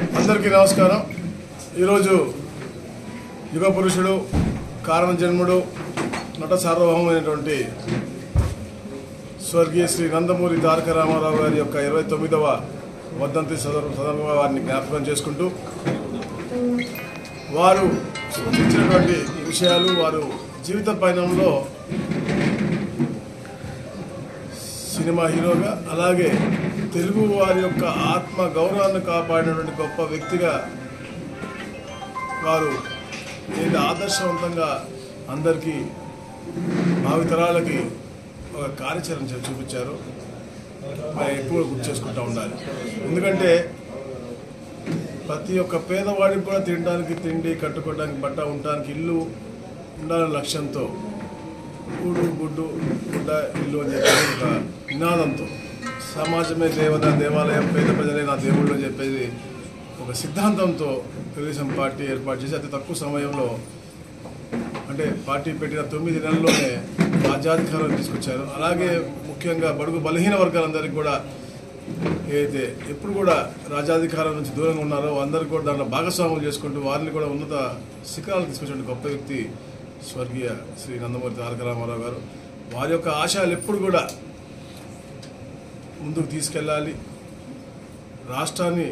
అందరికీ నమస్కారం. ఈరోజు యుగ పురుషుడు, కారణ జన్ముడు, నట సార్వభౌమైనటువంటి స్వర్గీయ శ్రీ నందమూరి తారక రామారావు గారి యొక్క 29వ వర్ధంతి సందర్భంగా వారిని జ్ఞాపకం చేసుకుంటూ వారు సూచించినటువంటి విషయాలు, వారు జీవిత పయనంలో సినిమా హీరోగా అలాగే తెలుగు వారి యొక్క ఆత్మ గౌరవాన్ని కాపాడినటువంటి గొప్ప వ్యక్తిగా వారు ఏది ఆదర్శవంతంగా అందరికీ భావితరాలకి ఒక కార్యాచరణ చూపించారు. ఎక్కువ గుర్తు చేసుకుంటూ ఉండాలి. ఎందుకంటే ప్రతి ఒక్క పేదవాడికి కూడా తినడానికి తిండి, కట్టుకోవడానికి బట్ట, ఉండడానికి ఇల్లు ఉండాలనే లక్ష్యంతో కూడు గుడ్డు గుడ్డ ఇల్లు అని చెప్పేసి ఒక నినాదంతో సమాజమే దేవత, దేవాలయం, పేద ప్రజలే నా దేవుళ్ళు అని చెప్పేసి ఒక సిద్ధాంతంతో తెలుగుదేశం పార్టీ ఏర్పాటు చేసి అతి తక్కువ సమయంలో, అంటే పార్టీ పెట్టిన 9 నెలల్లోనే రాజ్యాధికారం తీసుకొచ్చారు. అలాగే ముఖ్యంగా బడుగు బలహీన వర్గాలందరికీ కూడా ఏదైతే ఎప్పుడు కూడా రాజ్యాధికారం నుంచి దూరంగా ఉన్నారో అందరికీ కూడా దాంట్లో భాగస్వాములు చేసుకుంటూ వారిని కూడా ఉన్నత శిఖరాలు తీసుకొచ్చిన గొప్ప వ్యక్తి స్వర్గీయ శ్రీ నందమూరి తారక రామారావు గారు. వారి యొక్క ఆశయాలు ఎప్పుడు కూడా ముందుకు తీసుకెళ్ళాలి, రాష్ట్రాన్ని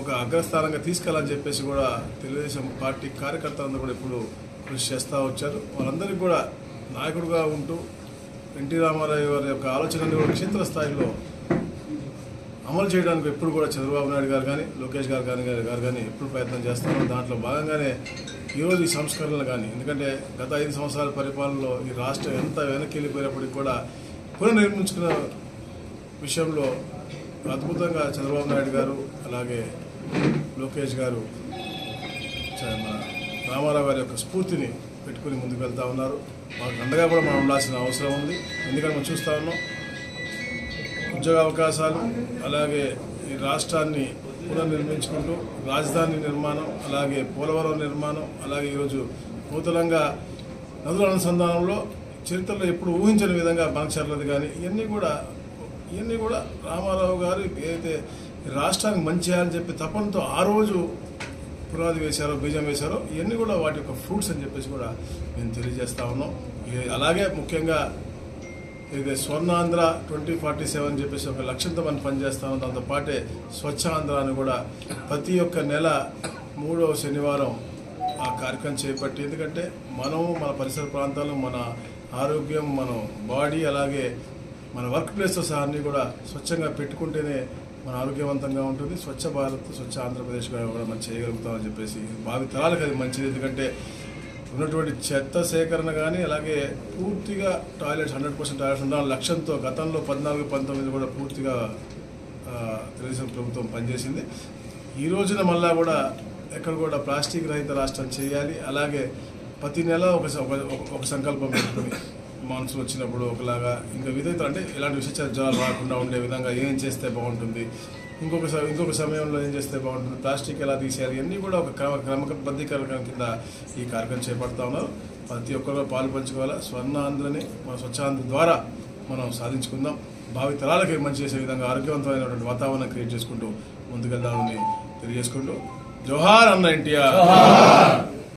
ఒక అగ్రస్థానంగా తీసుకెళ్ళాలని చెప్పేసి కూడా తెలుగుదేశం పార్టీ కార్యకర్తలందరూ కూడా ఎప్పుడు కృషి చేస్తూ వచ్చారు. వాళ్ళందరికీ కూడా నాయకుడిగా ఉంటూ ఎన్టీ రామారావు గారి యొక్క ఆలోచనని కూడా క్షేత్రస్థాయిలో అమలు చేయడానికి ఎప్పుడు కూడా చంద్రబాబు నాయుడు గారు కానీ, లోకేష్ గారు కానీ ఎప్పుడు ప్రయత్నం చేస్తున్నారు. దాంట్లో భాగంగానే ఈరోజు ఈ సంస్కరణలు కానీ, ఎందుకంటే గత 5 సంవత్సరాల పరిపాలనలో ఈ రాష్ట్రం ఎంత వెనక్కి వెళ్ళిపోయినప్పటికీ కూడా పునర్నిర్మించుకున్న విషయంలో అద్భుతంగా చంద్రబాబు నాయుడు గారు అలాగే లోకేష్ గారు మన రామారావు గారి యొక్క స్ఫూర్తిని పెట్టుకుని ముందుకు వెళ్తూ ఉన్నారు. మాకు అండగా కూడా మనం ఉండాల్సిన అవసరం ఉంది. ఎందుకంటే మనం చూస్తూ ఉన్నాం ఉద్యోగ అవకాశాలు, అలాగే ఈ రాష్ట్రాన్ని పునర్నిర్మించుకుంటూ రాజధాని నిర్మాణం, అలాగే పోలవరం నిర్మాణం, అలాగే ఈరోజు నూతనంగా నదుల అనుసంధానంలో చరిత్రలో ఎప్పుడు ఊహించని విధంగా బంక్చర్లది కానీ ఇవన్నీ కూడా రామారావు గారు ఏదైతే రాష్ట్రానికి మంచి చేయాలని చెప్పి తపనతో ఆ రోజు పునాది వేశారో, బీజం వేశారో, ఇవన్నీ కూడా వాటి యొక్క ఫ్రూట్స్ అని చెప్పేసి కూడా మేము తెలియజేస్తా ఉన్నాం. అలాగే ముఖ్యంగా ఇది స్వర్ణాంధ్ర 2047 అని చెప్పేసి ఒక లక్ష్యంతో మనం పనిచేస్తాము. దాంతో పాటే స్వచ్ఛ ఆంధ్ర అని కూడా ప్రతి ఒక్క నెల 3వ శనివారం ఆ కార్యక్రమం చేపట్టి, ఎందుకంటే మనం మన పరిసర ప్రాంతాల్లో మన ఆరోగ్యం, మన బాడీ, అలాగే మన వర్క్ ప్లేస్తో సహా అన్నీ కూడా స్వచ్ఛంగా పెట్టుకుంటేనే మన ఆరోగ్యవంతంగా ఉంటుంది. స్వచ్ఛ భారత్, స్వచ్ఛ ఆంధ్రప్రదేశ్గా కూడా మనం చేయగలుగుతామని చెప్పేసి భావి తరాలకు అది మంచిది. ఎందుకంటే ఉన్నటువంటి చెత్త సేకరణ కానీ, అలాగే పూర్తిగా టాయిలెట్స్ 100% టాయిలెట్స్ ఉండాలని లక్ష్యంతో గతంలో 14-19 కూడా పూర్తిగా తెలుగుదేశం ప్రభుత్వం పనిచేసింది. ఈ రోజున మళ్ళా కూడా ఎక్కడ కూడా ప్లాస్టిక్ రహిత రాష్ట్రం చేయాలి. అలాగే ప్రతి నెల ఒక సంకల్పం పెట్టుకుని మనసులు వచ్చినప్పుడు ఒకలాగా, ఇంకా విధంగా అంటే ఇలాంటి విషయ జ్వరాలు రాకుండా ఉండే విధంగా ఏం చేస్తే బాగుంటుంది, ఇంకొక సమయంలో ఏం చేస్తే బాగుంటుంది, ప్లాస్టిక్ ఎలా తీసేయాలి, ఇవన్నీ కూడా ఒక క్రమబద్ధీకరణ కింద ఈ కార్యక్రమం చేపడతా ఉన్నారు. ప్రతి ఒక్కరు పాలు పంచుకోవాలి. స్వర్ణాంధ్రని మన స్వచ్ఛాంధ్ర ద్వారా మనం సాధించుకుందాం. భావి తరాలకి మంచి చేసే విధంగా ఆరోగ్యవంతమైనటువంటి వాతావరణం క్రియేట్ చేసుకుంటూ ముందుకెళ్దామని తెలియజేసుకుంటూ జోహార్ అన్న ఎన్టీఆర్.